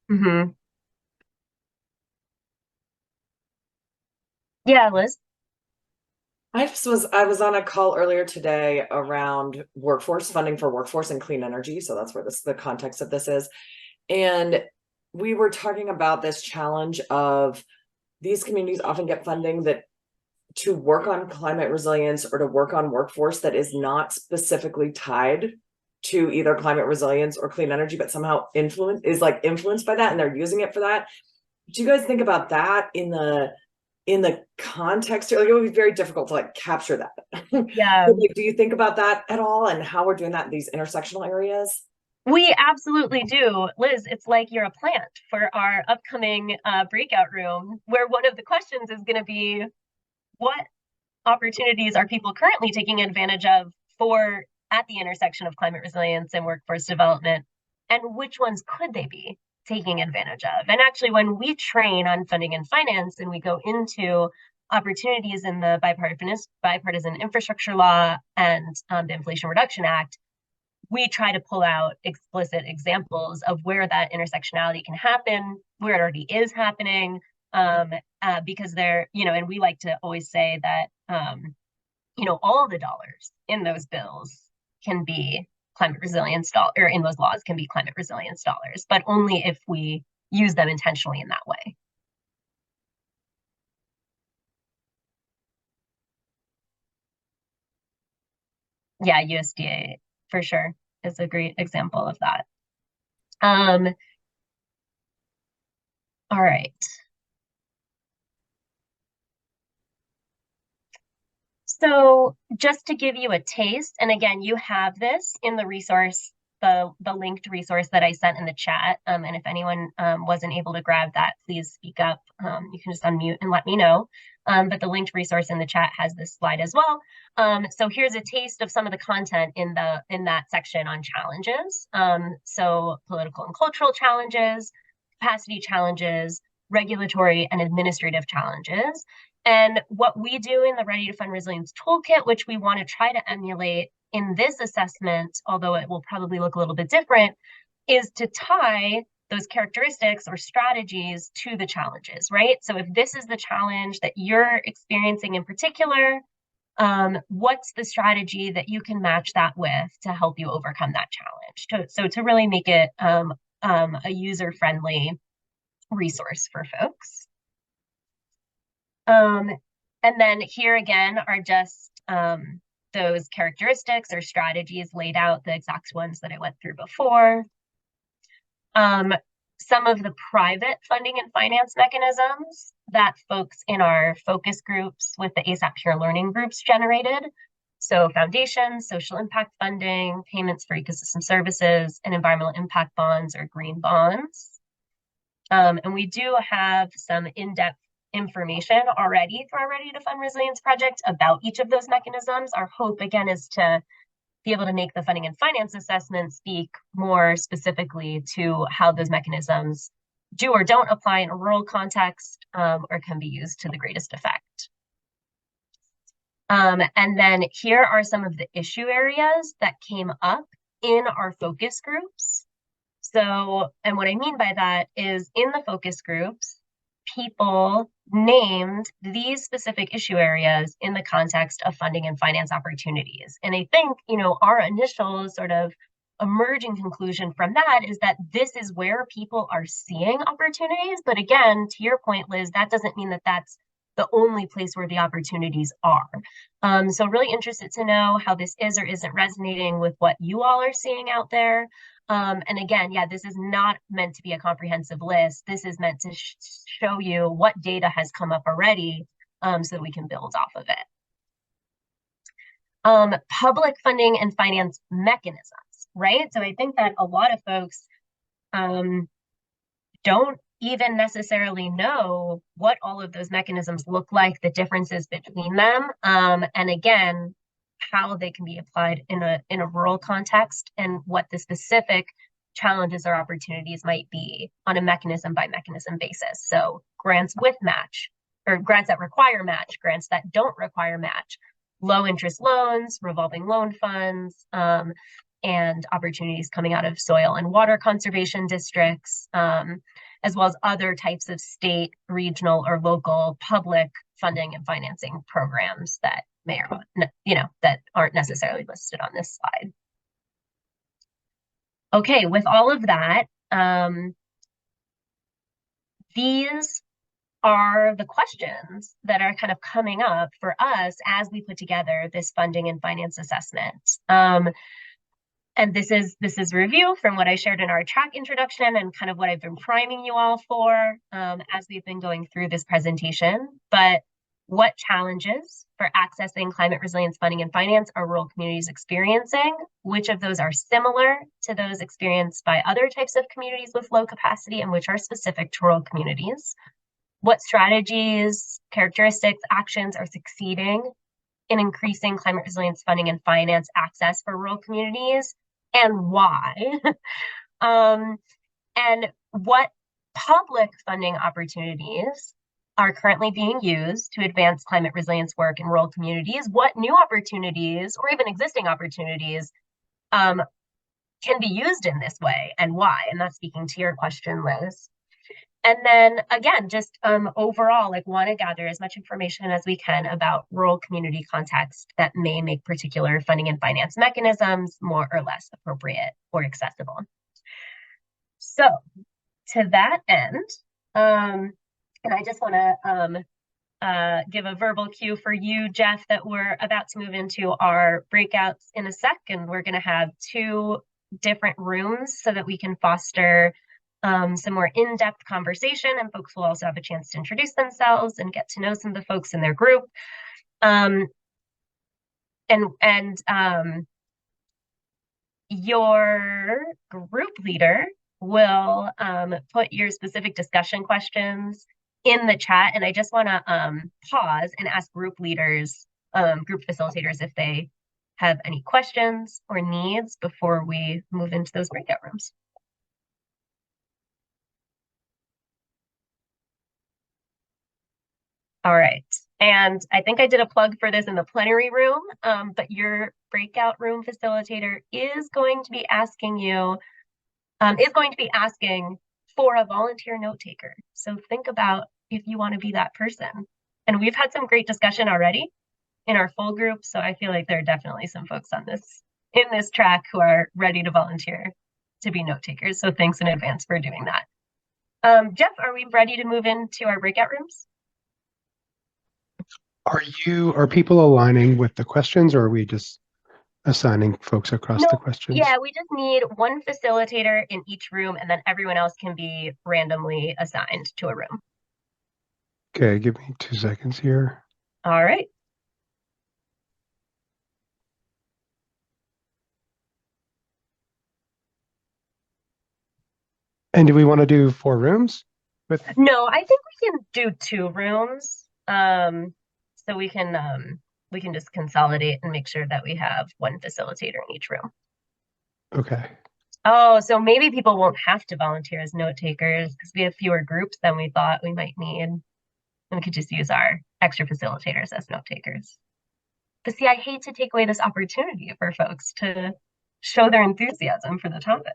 Hmm. Yeah, Liz. I was on a call earlier today around workforce funding for workforce and clean energy. So that's where the context of this is. And we were talking about this challenge of these communities often get funding that to work on climate resilience or to work on workforce that is not specifically tied to either climate resilience or clean energy, but somehow influenced by that, and they're using it for that. Do you guys think about that in the context? Like, it would be very difficult to like capture that. But Yeah, like, do you think about that at all and how we're doing that in these intersectional areas? we absolutely do. Liz, it's like you're a plant for our upcoming breakout room, where one of the questions is going to be what opportunities are people currently taking advantage of for at the intersection of climate resilience and workforce development, and which ones could they be taking advantage of? And actually, when we train on funding and finance and we go into opportunities in the bipartisan infrastructure law and the Inflation Reduction Act, we try to pull out explicit examples of where that intersectionality can happen, where it already is happening, because and we like to always say that, all the dollars in those bills can be climate resilience dollars, or in those laws can be climate resilience dollars, but only if we use them intentionally in that way. Yeah, USDA for sure is a great example of that. Um, all right. So just to give you a taste, and again, you have this in the resource, the linked resource that I sent in the chat. And if anyone wasn't able to grab that, please speak up. You can just unmute and let me know. But the linked resource in the chat has this slide as well. So here's a taste of some of the content in that section on challenges. So political and cultural challenges, capacity challenges, regulatory and administrative challenges. And what we do in the Ready to Fund Resilience Toolkit, which we want to try to emulate in this assessment, although it will probably look a little bit different, is to tie those characteristics or strategies to the challenges, right? So if this is the challenge that you're experiencing in particular, what's the strategy that you can match that with to help you overcome that challenge? So to really make it a user-friendly resource for folks. Um, and then here again are just those characteristics or strategies laid out, the exact ones that I went through before. Some of the private funding and finance mechanisms that folks in our focus groups with the ASAP Peer Learning groups generated. So foundations, social impact funding, payments for ecosystem services, and environmental impact bonds or green bonds. And we do have some in-depth information already through our Ready to Fund Resilience project about each of those mechanisms. Our hope, again, is to be able to make the funding and finance assessment speak more specifically to how those mechanisms do or don't apply in a rural context, or can be used to the greatest effect. And then here are some of the issue areas that came up in our focus groups. So, and what I mean by that is in the focus groups, people named these specific issue areas in the context of funding and finance opportunities. And I think, our initial sort of emerging conclusion from that is that this is where people are seeing opportunities. But again, to your point, Liz, that doesn't mean that that's the only place where the opportunities are. So really interested to know how this is or isn't resonating with what you all are seeing out there. And again, yeah, this is not meant to be a comprehensive list. This is meant to show you what data has come up already, so that we can build off of it. Public funding and finance mechanisms, right? So I think that a lot of folks don't even necessarily know what all of those mechanisms look like, the differences between them, and again, how they can be applied in a rural context and what the specific challenges or opportunities might be on a mechanism by mechanism basis. So grants with match, or grants that require match, grants that don't require match, low interest loans, revolving loan funds, and opportunities coming out of soil and water conservation districts, as well as other types of state, regional, or local public funding and financing programs that may or not, that aren't necessarily listed on this slide. Okay, with all of that, these are the questions that are kind of coming up for us as we put together this funding and finance assessment. And this is review from what I shared in our track introduction and kind of what I've been priming you all for as we've been going through this presentation. But what challenges for accessing climate resilience funding and finance are rural communities experiencing? Which of those are similar to those experienced by other types of communities with low capacity and which are specific to rural communities? What strategies, characteristics, actions are succeeding in increasing climate resilience funding and finance access for rural communities, and why? And what public funding opportunities are currently being used to advance climate resilience work in rural communities? What new opportunities or even existing opportunities can be used in this way, and why? And that's speaking to your question, Liz. And then again, just overall, want to gather as much information as we can about rural community context that may make particular funding and finance mechanisms more or less appropriate or accessible. So to that end, and I just want to give a verbal cue for you, Jeff, that we're about to move into our breakouts in a sec, and we're going to have 2 different rooms so that we can foster some more in-depth conversation, and folks will also have a chance to introduce themselves and get to know some of the folks in their group. Your group leader will put your specific discussion questions in the chat, and I just want to pause and ask group leaders, group facilitators, if they have any questions or needs before we move into those breakout rooms. All right, and I think I did a plug for this in the plenary room, but your breakout room facilitator is going to be asking for a volunteer note taker. So think about if you want to be that person. And we've had some great discussion already in our full group, so I feel like there are definitely some folks in this track who are ready to volunteer to be note takers. So thanks in advance for doing that. Jeff, are we ready to move into our breakout rooms? Are people aligning with the questions, or are we just assigning folks across the questions? Yeah, we just need one facilitator in each room, and then everyone else can be randomly assigned to a room. Okay, give me 2 seconds here. All right. And do we want to do 4 rooms? No, I think we can do 2 rooms. So we can just consolidate and make sure that we have one facilitator in each room. Okay. Oh, so maybe people won't have to volunteer as note takers because we have fewer groups than we thought we might need. And we could just use our extra facilitators as note takers. But see, I hate to take away this opportunity for folks to show their enthusiasm for the topic.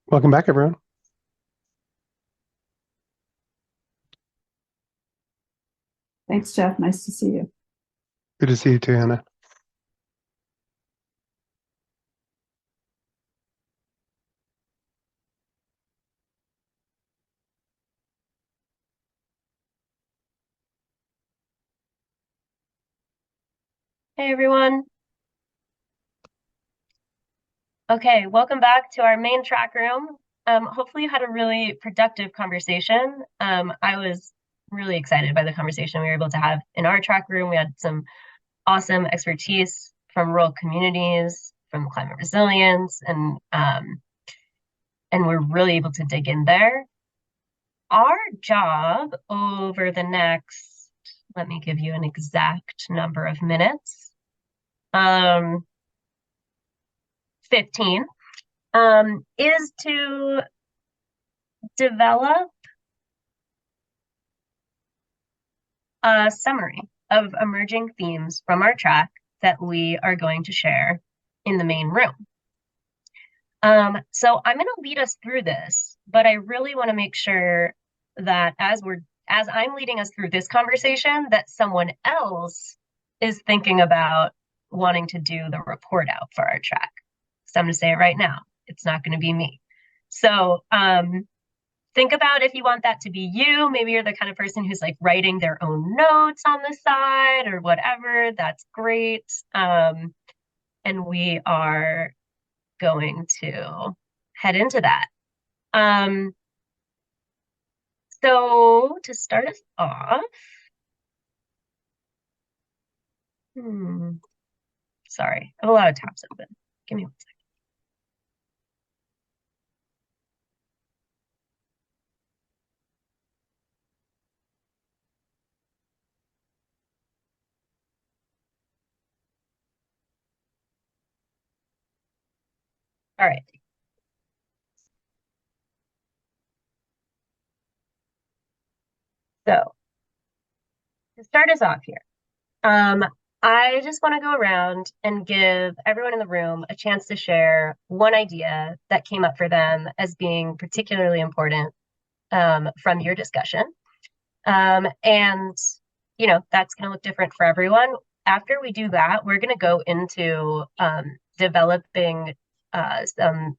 Welcome back, everyone. Thanks, Jeff. Nice to see you. Good to see you too, Hannah. Hey, everyone. Okay, welcome back to our main track room. Hopefully you had a really productive conversation. I was really excited by the conversation we were able to have in our track room. We had some awesome expertise from rural communities, from climate resilience, and we're really able to dig in there. our job over the next, let me give you an exact number of minutes, 15, is to develop a summary of emerging themes from our track that we are going to share in the main room. So I'm going to lead us through this, but I really want to make sure that as I'm leading us through this conversation, that someone else is thinking about wanting to do the report out for our track. So I'm going to say it right now. It's not going to be me. So think about if you want that to be you. Maybe you're the kind of person who's like writing their own notes on the side or whatever. That's great. And we are going to head into that. So to start us off, sorry, I have a lot of tabs open. Give me one second. All right. So to start us off here, I just want to go around and give everyone in the room a chance to share one idea that came up for them as being particularly important from your discussion. And, you know, that's going to look different for everyone. After we do that, we're going to go into developing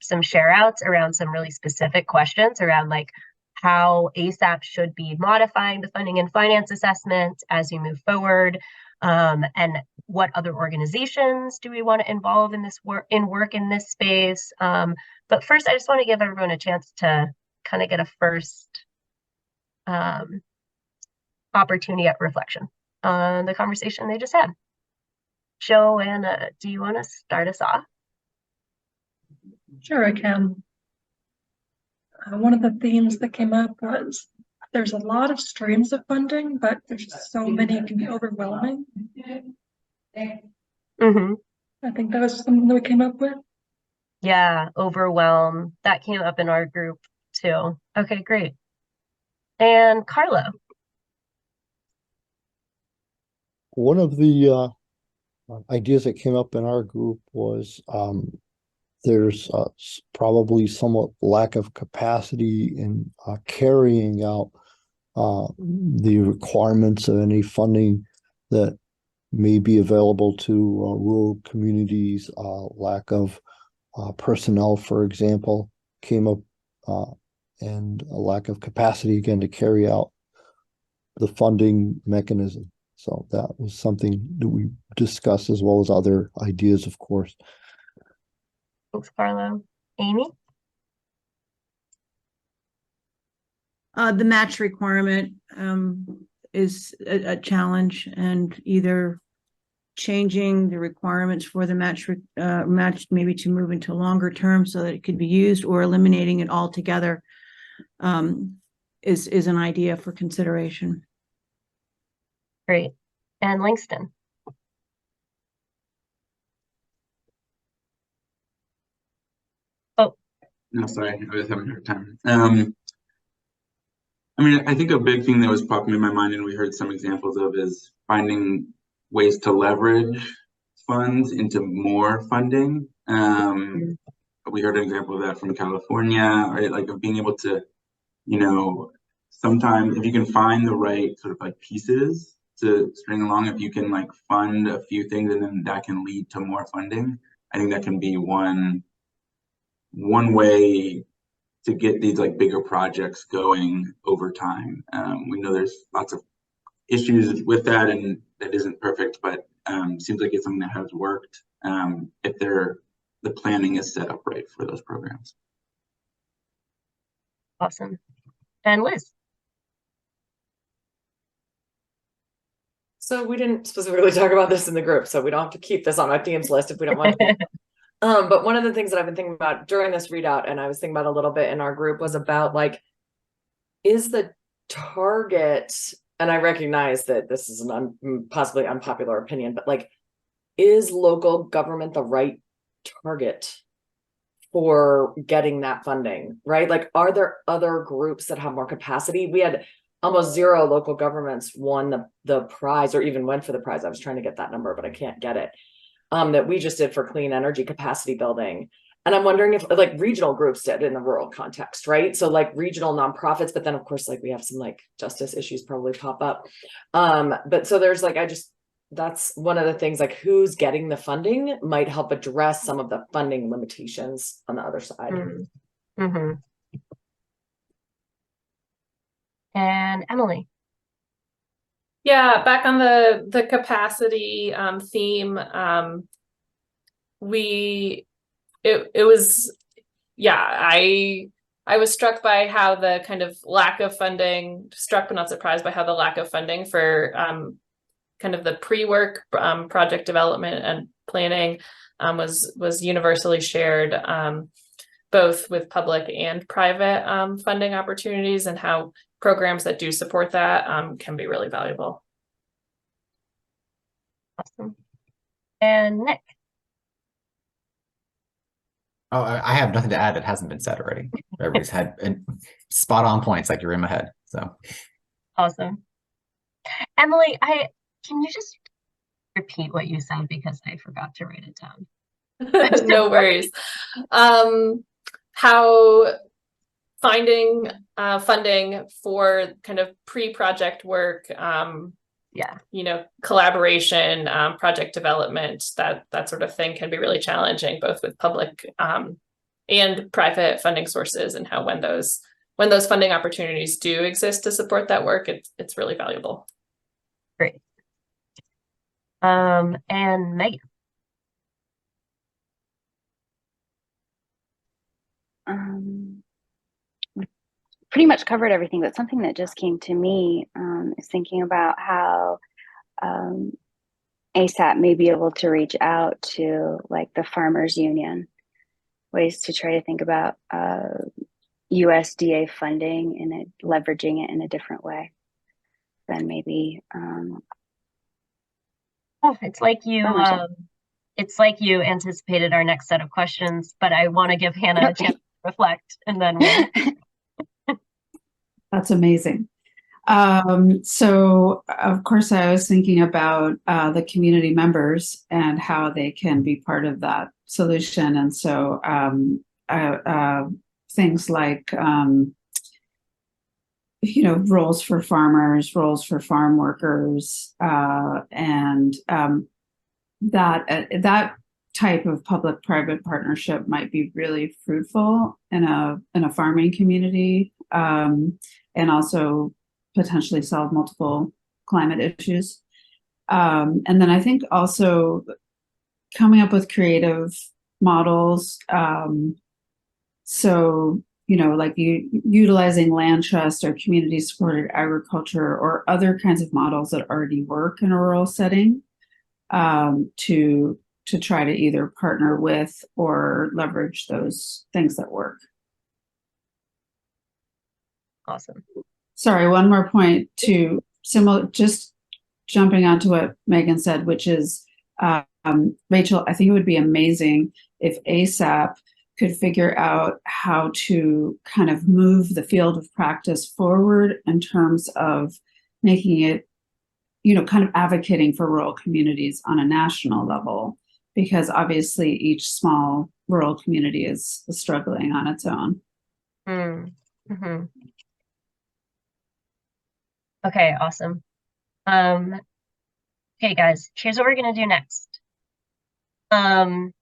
some share outs around some really specific questions around like how ASAP should be modifying the funding and finance assessment as we move forward, and what other organizations do we want to involve in this work in this space. But first, I just want to give everyone a chance to kind of get a first opportunity at reflection on the conversation they just had. Joanna, do you want to start us off? Sure, I can. One of the themes that came up was there's a lot of streams of funding, but there's just so many it can be overwhelming. Mm-hmm. I think that was something that we came up with. Yeah, overwhelm. That came up in our group too. Okay, great. And Carlo. One of the ideas that came up in our group was there's probably somewhat lack of capacity in carrying out the requirements of any funding that may be available to rural communities. Lack of personnel, for example, came up, and a lack of capacity again to carry out the funding mechanism. So that was something that we discussed, as well as other ideas, of course. Thanks, Carlo. Amy? The match requirement is a challenge, and either changing the requirements for the match maybe to move into longer term so that it could be used, or eliminating it altogether is an idea for consideration. Great. And Langston? Oh. No, sorry, I was having a hard time. I mean, I think a big thing that was popping in my mind, and we heard some examples of, is finding ways to leverage funds into more funding. We heard an example of that from California, right? Like of being able to, you know, sometimes if you can find the right sort of like pieces to string along, if you can like fund a few things and then that can lead to more funding, I think that can be one way to get these like bigger projects going over time. We know there's lots of issues with that, and that isn't perfect, but seems like it's something that has worked if the planning is set up right for those programs. Awesome. And Liz? So we didn't specifically talk about this in the group, so we don't have to keep this on our themes list if we don't want to. But one of the things that I've been thinking about during this readout, and I was thinking about a little bit in our group, was about like is the target, and I recognize that this is an possibly unpopular opinion, but like, is local government the right target for getting that funding, right? Like, are there other groups that have more capacity? We had almost 0 local governments won the prize or even went for the prize. I was trying to get that number, but I can't get it. That we just did for clean energy capacity building. And I'm wondering if like regional groups did in the rural context, right? So like regional nonprofits, but then of course, like we have some like justice issues probably pop up. But so there's like, that's one of the things, like who's getting the funding might help address some of the funding limitations on the other side. Mm-hmm. And Emily. Yeah, back on the capacity theme, it was, yeah, I was struck by how the kind of lack of funding, struck but not surprised by how the lack of funding for kind of the pre-work project development and planning was universally shared, both with public and private funding opportunities, and how programs that do support that can be really valuable. Awesome. And Nick. Oh, I have nothing to add. It hasn't been said already. Everybody's had spot on points, like you're in my head. So Awesome. Emily, can you just repeat what you said, because I forgot to write it down? No worries. How finding funding for kind of pre-project work, yeah, you know, collaboration, project development, that sort of thing can be really challenging, both with public and private funding sources, and how when those funding opportunities do exist to support that work, it's really valuable. Great. And Megan. Pretty much covered everything, but something that just came to me is thinking about how ASAP may be able to reach out to like the farmers union, ways to try to think about USDA funding and leveraging it in a different way than maybe. It's like you anticipated our next set of questions, but I want to give Hannah a chance to reflect, and then we'll. That's amazing. So of course I was thinking about the community members and how they can be part of that solution. And so things like, you know, roles for farmers, roles for farm workers, and that type of public-private partnership might be really fruitful in a farming community, and also potentially solve multiple climate issues. And then I think also coming up with creative models. So, you know, like utilizing land trust or community supported agriculture or other kinds of models that already work in a rural setting, to try to either partner with or leverage those things that work. Awesome. Sorry, one more point to similar, just jumping onto what Megan said, which is, Rachel, I think it would be amazing if ASAP could figure out how to kind of move the field of practice forward in terms of making it, you know, kind of advocating for rural communities on a national level, because obviously each small rural community is struggling on its own. Mm-hmm. Okay, awesome. Okay, guys, here's what we're gonna do next. I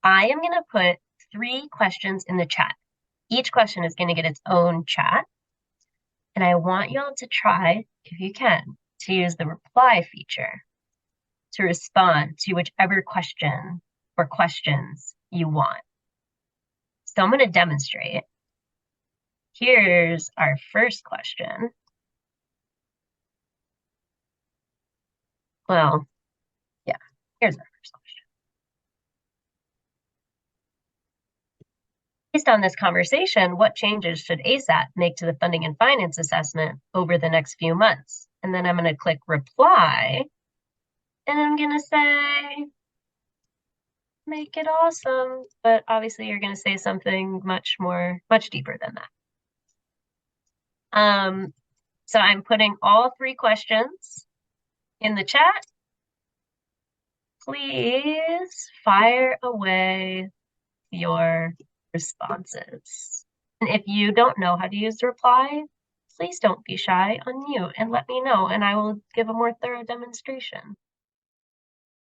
am gonna put 3 questions in the chat. Each question is gonna get its own chat. And I want y'all to try, if you can, to use the reply feature to respond to whichever question or questions you want. So I'm gonna demonstrate. Here's our first question. Well, yeah, here's our first question. Based on this conversation, what changes should ASAP make to the funding and finance assessment over the next few months? And then I'm going to click reply. And I'm going to say, make it awesome. But obviously you're going to say something much deeper than that. So I'm putting all 3 questions in the chat. Please fire away your responses. And if you don't know how to use the reply, please don't be shy, unmute and let me know, and I will give a more thorough demonstration.